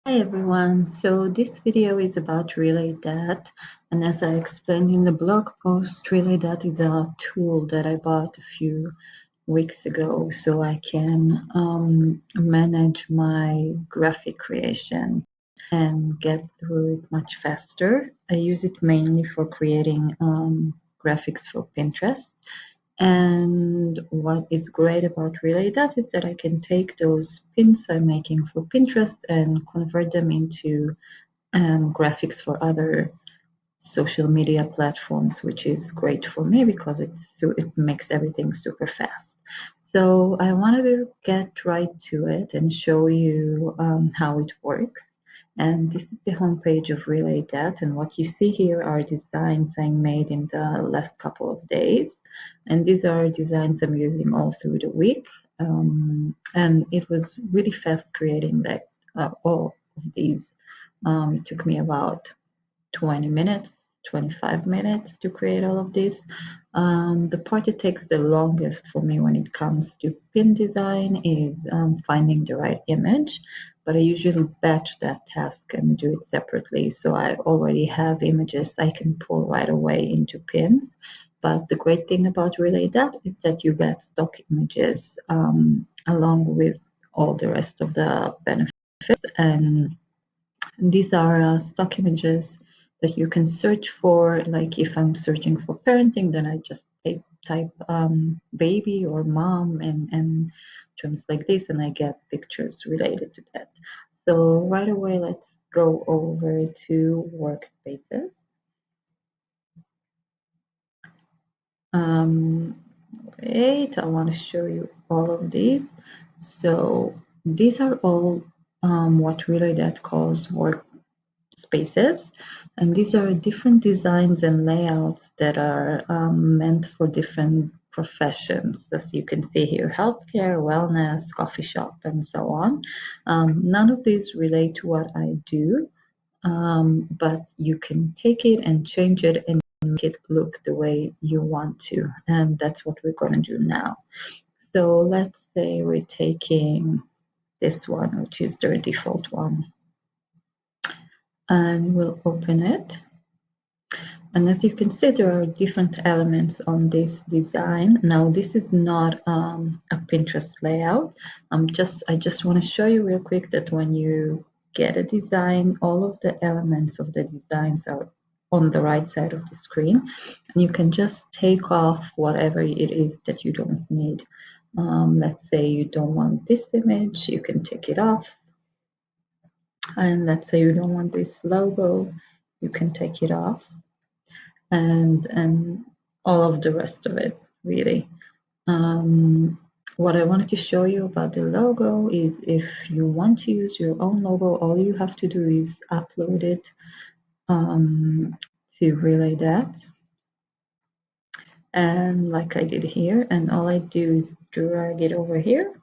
Hi everyone, so this video is about RelayThat, and as I explained in the blog post, RelayThat is a tool that I bought a few weeks ago so I can manage my graphic creation and get through it much faster. I use it mainly for creating graphics for Pinterest. And what is great about RelayThat is that I can take those pins I'm making for Pinterest and convert them into graphics for other social media platforms, which is great for me because it makes everything super fast. So I wanted to get right to it and show you how it works. And this is the homepage of RelayThat, and what you see here are designs I made in the last couple of days. And these are designs I'm using all through the week. And it was really fast creating all of these. It took me about 20 minutes, 25 minutes to create all of this. The part that takes the longest for me when it comes to pin design is finding the right image, but I usually batch that task and do it separately. So I already have images I can pull right away into pins. But the great thing about RelayThat is that you get stock images along with all the rest of the benefits. And these are stock images that you can search for. Like if I'm searching for parenting, then I just type baby or mom and terms like this, and I get pictures related to that. So right away, let's go over to Workspaces. Wait, I want to show you all of these. So these are all what RelayThat calls Workspaces, and these are different designs and layouts that are meant for different professions, as you can see here: healthcare, wellness, coffee shop, and so on. None of these relate to what I do, but you can take it and change it and make it look the way you want to, and that's what we're going to do now. So let's say we're taking this one, which is the default one, and we'll open it. And as you can see, there are different elements on this design. Now, this is not a Pinterest layout. I just want to show you real quick that when you get a design, all of the elements of the designs are on the right side of the screen. And you can just take off whatever it is that you don't need. Let's say you don't want this image, you can take it off. And let's say you don't want this logo, you can take it off. And all of the rest of it, really. What I wanted to show you about the logo is if you want to use your own logo, all you have to do is upload it to RelayThat. And like I did here, and all I do is drag it over here,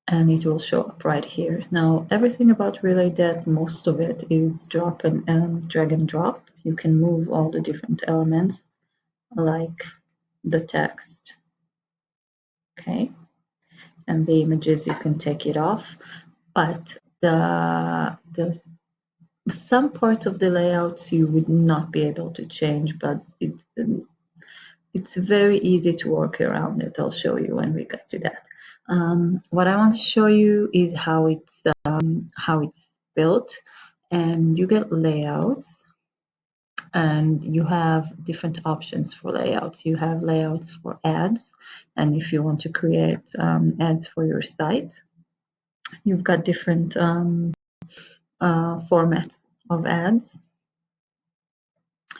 and it will show up right here. Now, everything about RelayThat, most of it is drag and drop. You can move all the different elements like the text, okay, and the images, you can take it off, but the some parts of the layouts you would not be able to change, but it's very easy to work around it. I'll show you when we get to that. What I want to show you is how it's built, and you get layouts, and you have different options for layouts. You have layouts for ads, and if you want to create ads for your site, you've got different formats of ads.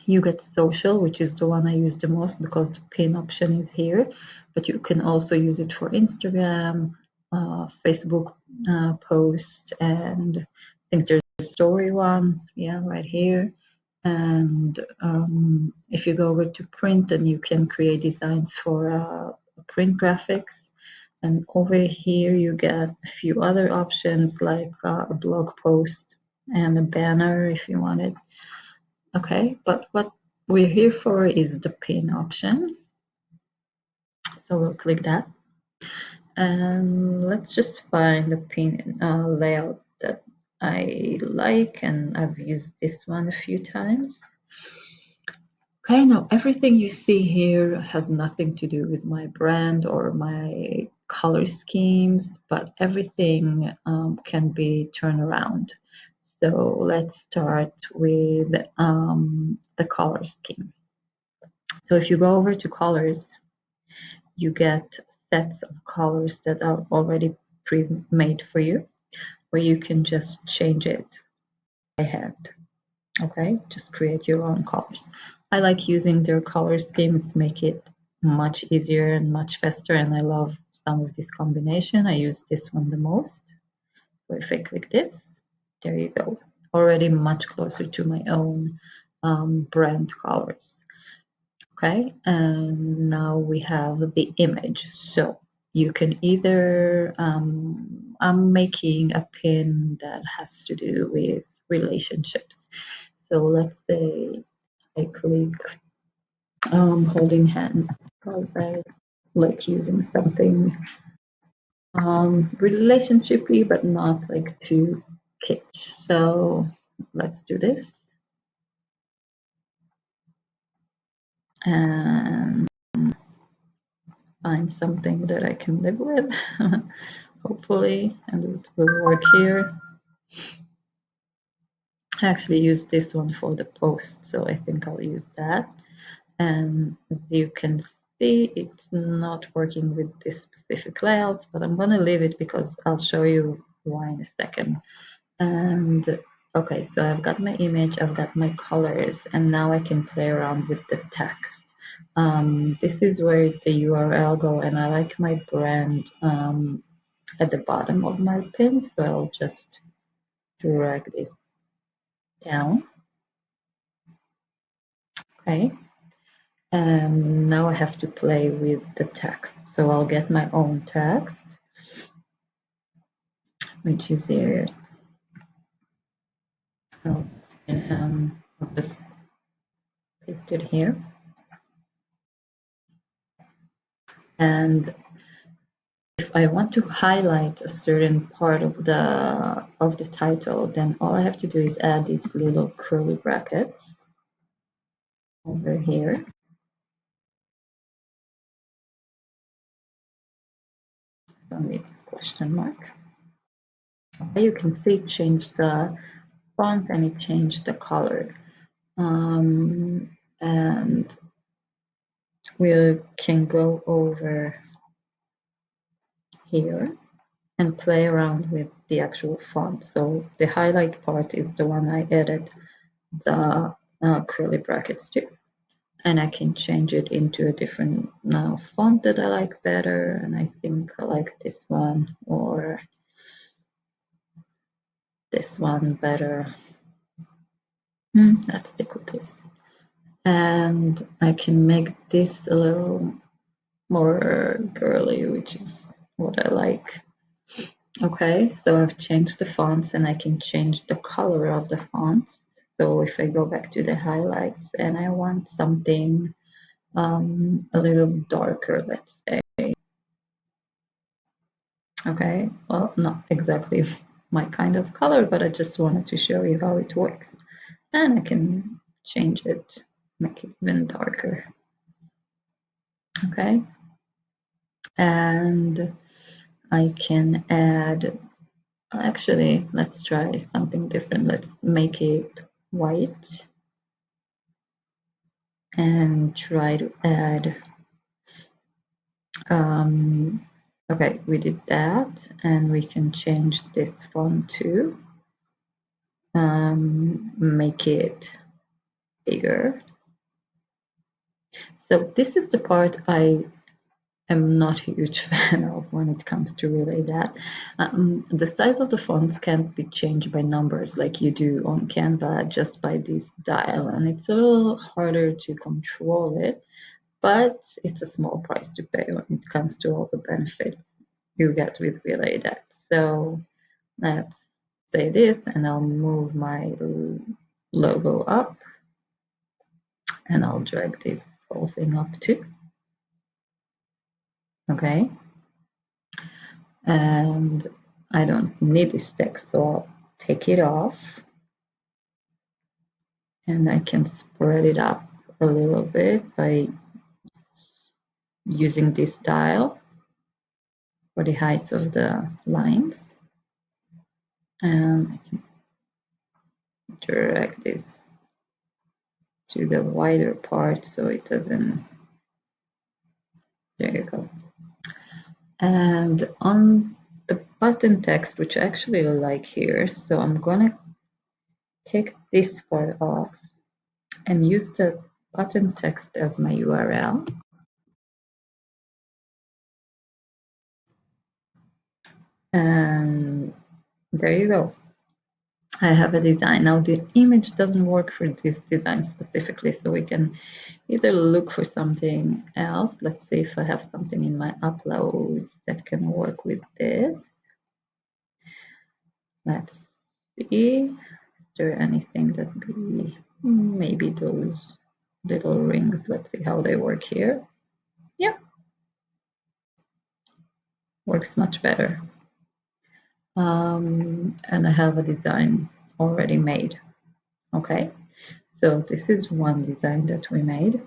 You get social, which is the one I use the most because the pin option is here, but you can also use it for Instagram, Facebook post, and I think there's a story one, yeah, right here. And if you go over to print, then you can create designs for print graphics. And over here, you get a few other options like a blog post and a banner if you want it. Okay, but what we're here for is the pin option. So we'll click that. And let's just find the pin layout that I like, and I've used this one a few times. Okay, now everything you see here has nothing to do with my brand or my color schemes, but everything can be turned around. So let's start with the color scheme. So if you go over to colors, you get sets of colors that are already pre-made for you, where you can just change it by hand. Okay, just create your own colors. I like using their color scheme. It's make it much easier and much faster, and I love some of this combination. I use this one the most. So if I click this, there you go. Already much closer to my own brand colors. Okay, and now we have the image. So you can either, I'm making a pin that has to do with relationships. So let's say I click holding hands because I like using something relationshipy, but not like too kitsch. So let's do this. And find something that I can live with, hopefully, and it will work here. I actually use this one for the post, so I think I'll use that. And as you can see, it's not working with this specific layout, but I'm going to leave it because I'll show you why in a second. And okay, so I've got my image, I've got my colors, and now I can play around with the text. This is where the URL go, and I like my brand at the bottom of my pin, so I'll just drag this down. Okay, and now I have to play with the text. So I'll get my own text, which is here. I'll just paste it here. And if I want to highlight a certain part of the title, then all I have to do is add these little curly brackets over here. Don't need this question mark. Okay, you can see it changed the font and it changed the color. And we can go over here and play around with the actual font. So the highlight part is the one I added the curly brackets to. And I can change it into a different font that I like better. And I think I like this one or this one better. Let's stick with this. And I can make this a little more girly, which is what I like. Okay, so I've changed the fonts and I can change the color of the fonts. So if I go back to the highlights and I want something a little darker, let's say. Okay, well, not exactly my kind of color, but I just wanted to show you how it works. And I can change it, make it even darker. Okay, and I can add, actually, let's try something different. Let's make it white and try to add, okay, we did that, and we can change this font too. Make it bigger. So this is the part I am not a huge fan of when it comes to RelayThat. The size of the fonts can't be changed by numbers like you do on Canva, just by this dial, and it's a little harder to control it, but it's a small price to pay when it comes to all the benefits you get with RelayThat. So let's say this, and I'll move my logo up, and I'll drag this whole thing up too. Okay, and I don't need this text, so I'll take it off and I can spread it up a little bit by using this dial for the heights of the lines, and I can drag this to the wider part so it doesn't. There you go. And on the button text, which I actually like here, so I'm gonna take this part off and use the button text as my URL. And there you go. I have a design. Now the image doesn't work for this design specifically, so we can either look for something else. Let's see if I have something in my uploads that can work with this. Let's see. Is there anything that be maybe those little rings? Let's see how they work here. Yeah, works much better. And I have a design already made. Okay, so this is one design that we made.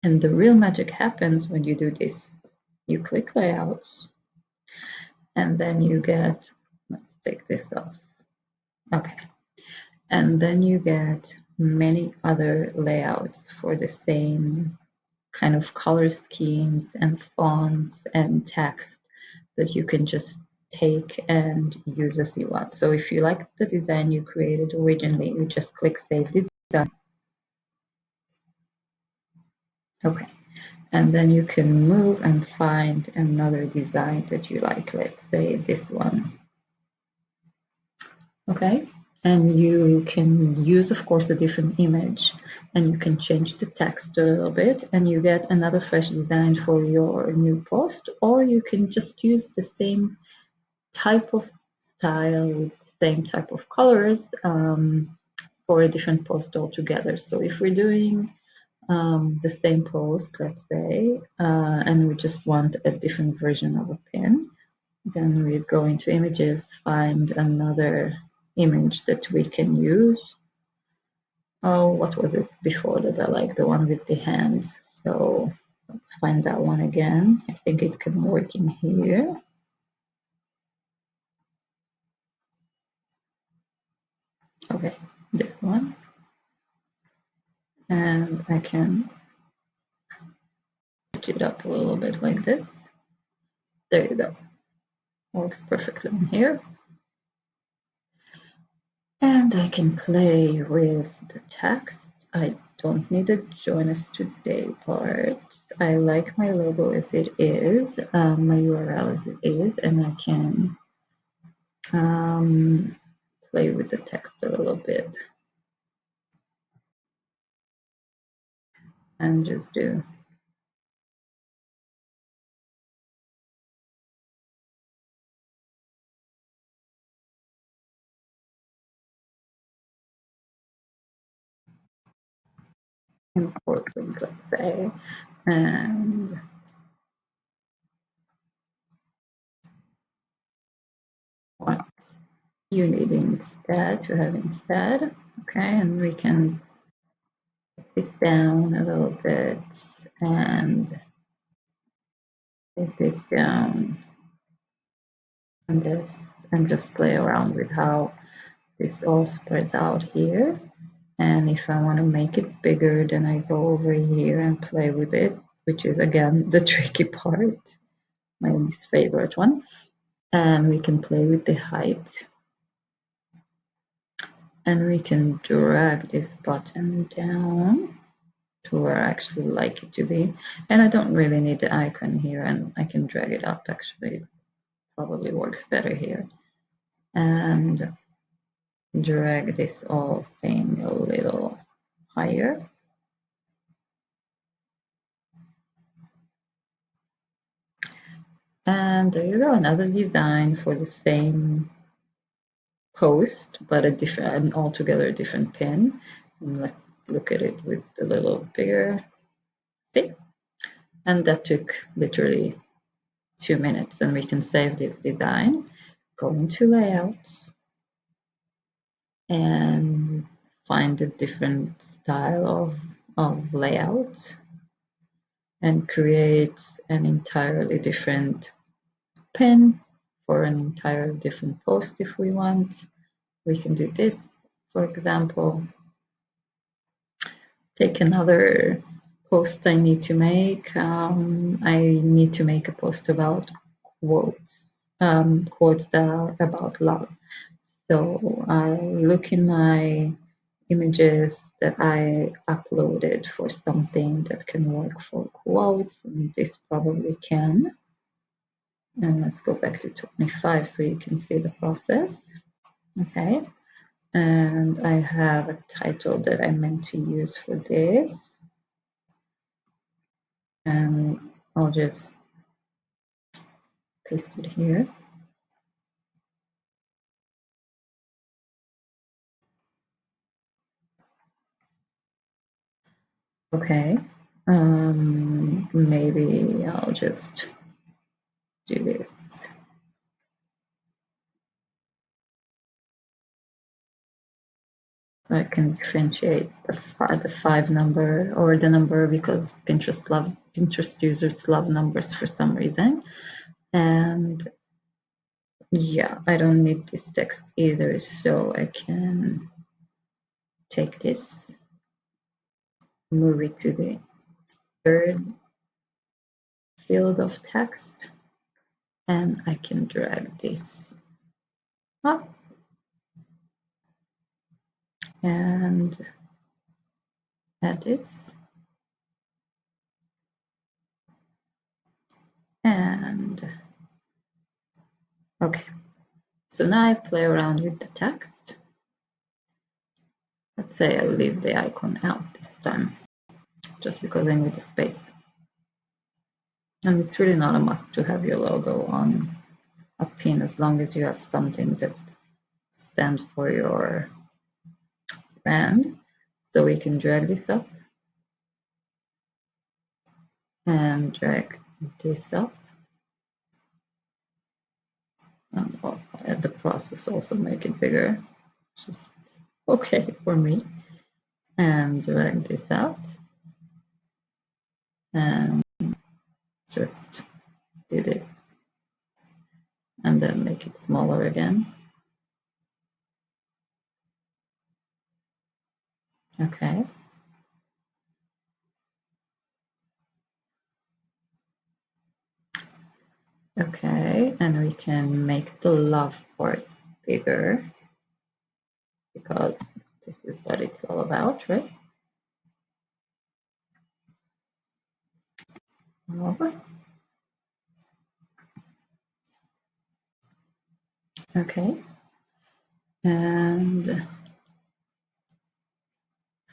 And the real magic happens when you do this. You click layouts and then you get, let's take this off. Okay. And then you get many other layouts for the same kind of color schemes and fonts and text that you can just take and use as you want. So if you like the design you created originally, you just click Save Design. Okay. And then you can move and find another design that you like. Let's say this one. Okay. And you can use, of course, a different image, and you can change the text a little bit, and you get another fresh design for your new post, or you can just use the same type of style with the same type of colors for a different post altogether. So if we're doing the same post, let's say, and we just want a different version of a pin, then we go into images, find another image that we can use. Oh, what was it before that I like? The one with the hands. So let's find that one again. I think it can work in here. Okay, this one. And I can switch it up a little bit like this. There you go. Works perfectly in here. And I can play with the text. I don't need a join us today part. I like my logo as it is, my URL as it is, and I can play with the text a little bit and just do import link, let's say, and what you need instead to have instead. Okay, and we can take this down a little bit and take this down and this, and just play around with how this all spreads out here. And if I want to make it bigger, then I go over here and play with it, which is again the tricky part, my least favorite one. And we can play with the height, and we can drag this button down to where I actually like it to be. And I don't really need the icon here, and I can drag it up. Actually, it probably works better here. And drag this whole thing a little higher. And there you go, another design for the same post, but a different, an altogether different pin. And let's look at it with a little bigger thing. And that took literally 2 minutes, and we can save this design. go into layouts and find a different style of layout and create an entirely different pin for an entirely different post if we want. We can do this, for example. Take another post I need to make. I need to make a post about quotes, quotes that are about love. So I look in my images that I uploaded for something that can work for quotes, and this probably can. And let's go back to 25 so you can see the process. Okay, and I have a title that I meant to use for this, and I'll just paste it here. Okay, maybe I'll just do this. So I can differentiate the five number or the number because Pinterest users love numbers for some reason. And yeah, I don't need this text either, so I can take this, move it to the third field of text, and I can drag this up and add this. And okay, so now I play around with the text. Let's say I leave the icon out this time, just because I need a space. And it's really not a must to have your logo on a pin as long as you have something that stands for your brand. So we can drag this up and drag this up. And I'll add the process, also make it bigger, which is okay for me. And drag this out and just do this. And then make it smaller again. Okay. Okay, and we can make the love part bigger because this is what it's all about, right? Love. Okay, and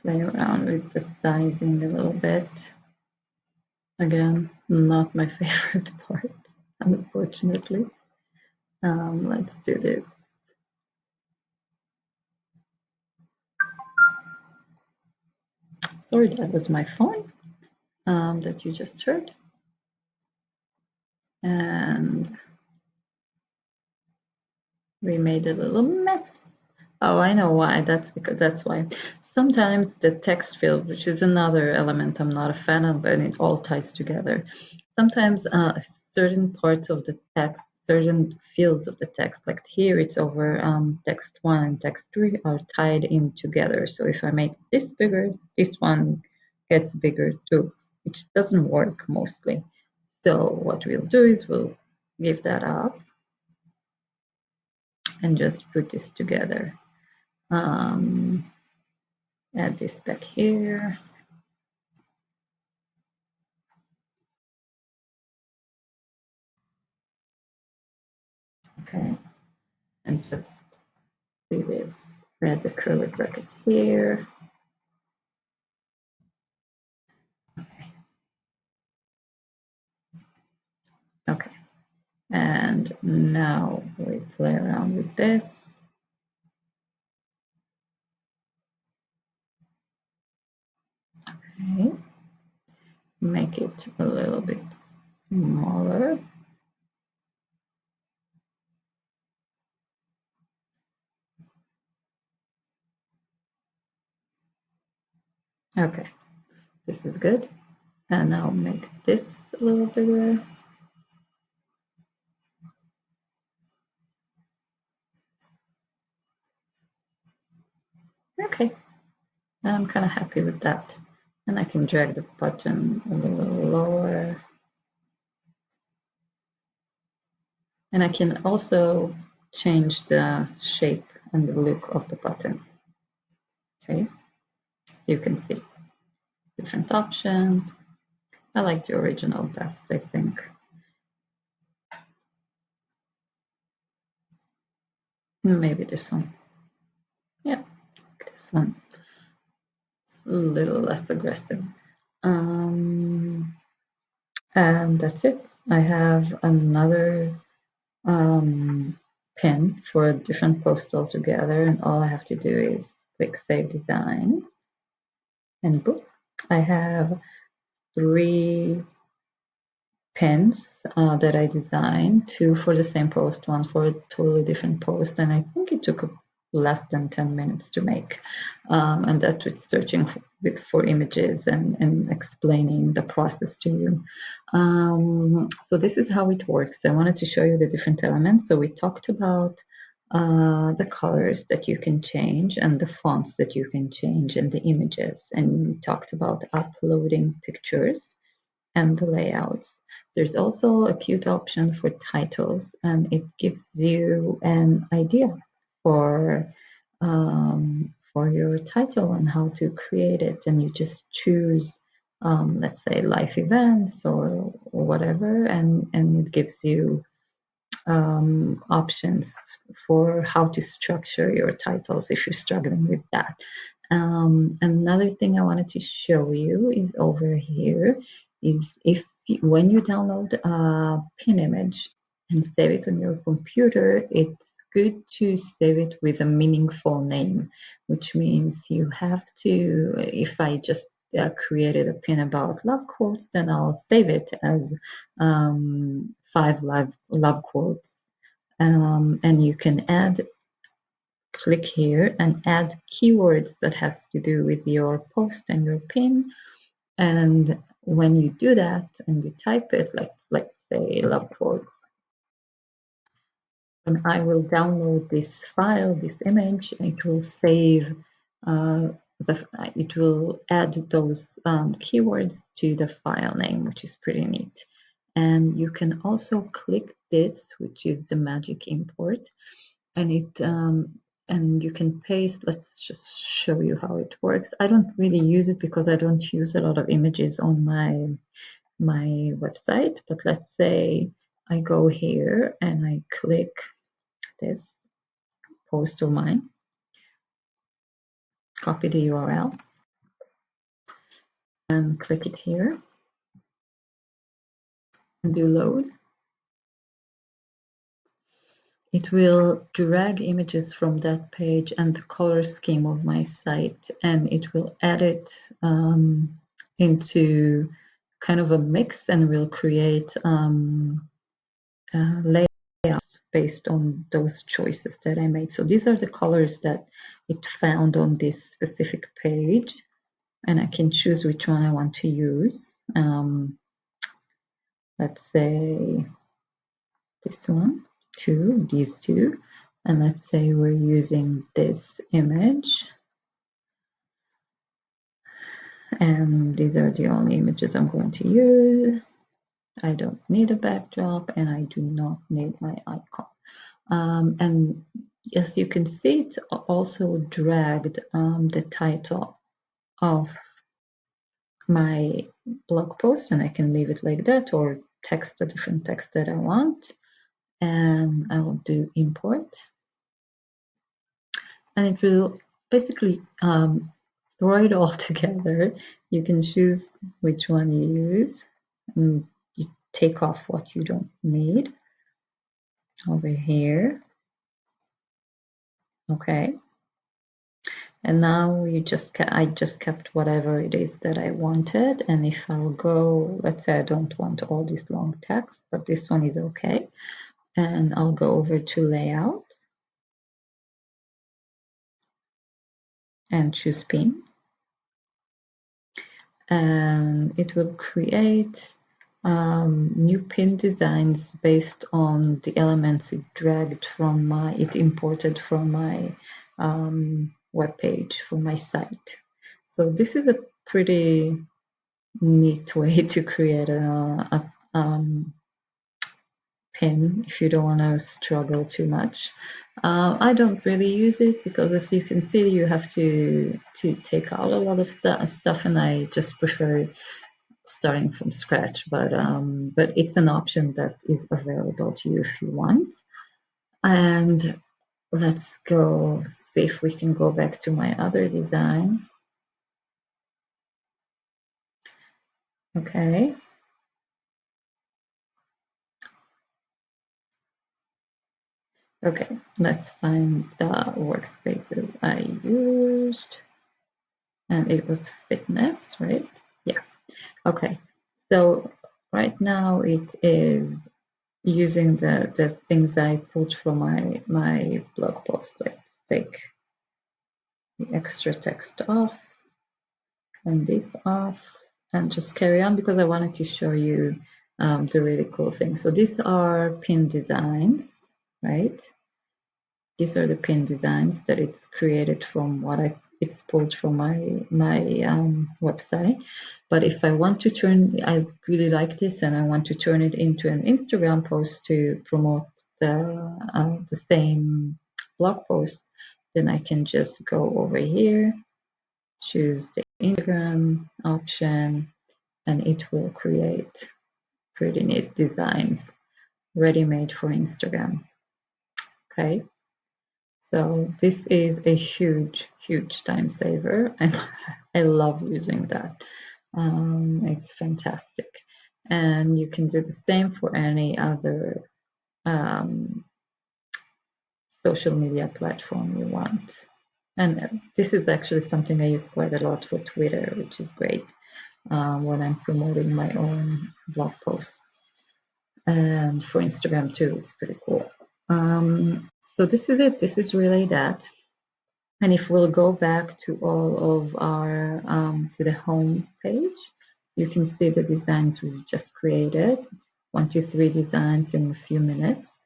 play around with the sizing a little bit. Again, not my favorite part, unfortunately. Let's do this. Sorry, that was my phone that you just heard. And we made a little mess. Oh, I know why. That's why. Sometimes the text field, which is another element I'm not a fan of, and it all ties together. Sometimes certain parts of the text, certain fields of the text, like here it's over text 1 and text 3 are tied in together. So if I make this bigger, this one gets bigger too, which doesn't work mostly. So what we'll do is we'll give that up and just put this together. Add this back here. Okay, and just do this. Add the curly brackets here. Okay. Okay, and now we play around with this. Okay, make it a little bit smaller. Okay, this is good. And I'll make this a little bigger. Okay, I'm kind of happy with that. And I can drag the button a little lower. And I can also change the shape and the look of the button. Okay, so you can see different options. I like the original best, I think. Maybe this one. Yeah, this one. It's a little less aggressive. And that's it. I have another pin for a different post altogether, and all I have to do is click Save Design, and boom, I have 3 pins that I designed, 2 for the same post, 1 for a totally different post, and I think it took less than 10 minutes to make, and that with searching for images and explaining the process to you. So this is how it works. I wanted to show you the different elements. So we talked about the colors that you can change and the fonts that you can change and the images, and we talked about uploading pictures and the layouts. There's also a cute option for titles, and it gives you an idea for your title and how to create it. And you just choose, let's say, life events or whatever, and it gives you options for how to structure your titles if you're struggling with that. Another thing I wanted to show you is over here is when you download a pin image and save it on your computer, it's good to save it with a meaningful name, which means you have to, if I just created a pin about love quotes, then I'll save it as 5 love quotes. And you can click here and add keywords that has to do with your post and your pin. And when you do that and you type it, let's say love quotes, when I will download this file, this image, it will save it will add those keywords to the file name, which is pretty neat. And you can also click this, which is the magic import, and and you can paste. Let's just show you how it works. I don't really use it because I don't use a lot of images on my website, but let's say I go here and I click this post of mine, copy the URL and click it here and do load. It will drag images from that page and the color scheme of my site, and it will add it into kind of a mix, and will create layouts based on those choices that I made. So these are the colors that it found on this specific page, and I can choose which one I want to use. Let's say this one, these two, and let's say we're using this image, and these are the only images I'm going to use. I don't need a backdrop, and I do not need my icon. And as you can see, it's also dragged the title of my blog post, and I can leave it like that or text a different text that I want, and I will do import, and it will basically throw it all together. You can choose which one you use, and you take off what you don't need over here. Okay, and now I just kept whatever it is that I wanted. And if I'll go, let's say I don't want all this long text, but this one is okay, and I'll go over to layout and choose pin. and it will create new pin designs based on the elements it imported from my web page for my site. So this is a pretty neat way to create a pin if you don't want to struggle too much. I don't really use it because, as you can see, you have to take out a lot of stuff, and I just prefer starting from scratch. But it's an option that is available to you if you want. And let's go see if we can go back to my other design. Okay. Okay, let's find the workspaces I used. And it was fitness, right? Yeah. Okay. So right now it is using the things I pulled from my blog post. Let's take the extra text off and this off and just carry on because I wanted to show you the really cool thing. So these are pin designs, right? These are the pin designs that it's created from it's pulled from my website. But if I want to I really like this and I want to turn it into an Instagram post to promote the same blog post, then I can just go over here, choose the Instagram option, and it will create pretty neat designs ready-made for Instagram. Okay. So this is a huge, huge time saver, and I love using that. It's fantastic. And you can do the same for any other social media platform you want. And this is actually something I use quite a lot for Twitter, which is great when I'm promoting my own blog posts. And for Instagram too, it's pretty cool. So this is it. This is RelayThat. And if we'll go back to all of our, to the home page, you can see the designs we've just created, 1, 2, 3 designs in a few minutes.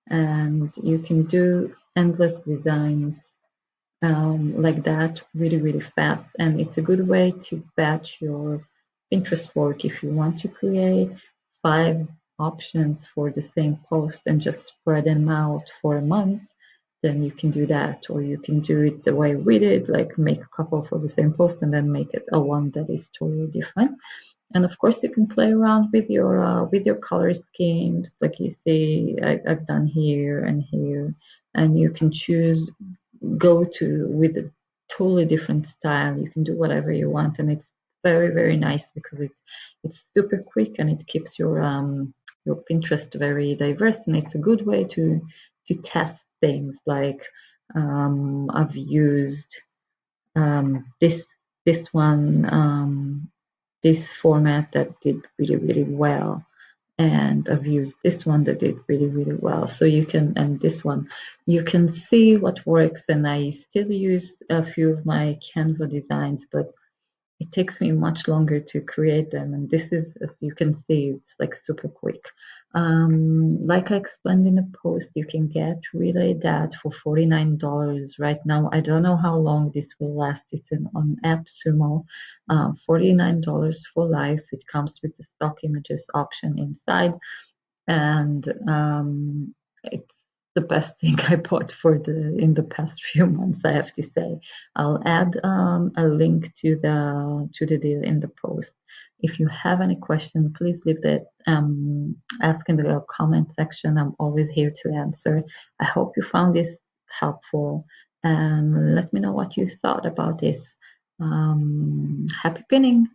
And you can do endless designs like that really, really fast. And it's a good way to batch your Pinterest work. If you want to create 5 options for the same post and just spread them out for a month, then you can do that, or you can do it the way we did, like make a couple for the same post and then make it a one that is totally different. And of course, you can play around with your color schemes, like you see I've done here and here, and you can choose go to with a totally different style. You can do whatever you want, and it's very, very nice because it's super quick and it keeps your Pinterest very diverse, and it's a good way to test things. Like I've used this one this format that did really, really well, and I've used this one that did really, really well. So you can, and this one, you can see what works. And I still use a few of my Canva designs, but it takes me much longer to create them. And this is, as you can see, it's like super quick. Like I explained in the post, you can get RelayThat for $49 right now. I don't know how long this will last. It's on AppSumo, $49 for life. It comes with the stock images option inside, and it's the best thing I bought in the past few months, I have to say. I'll add a link to the deal in the post. If you have any questions, please leave that ask in the comment section. I'm always here to answer. I hope you found this helpful, and let me know what you thought about this. Happy pinning!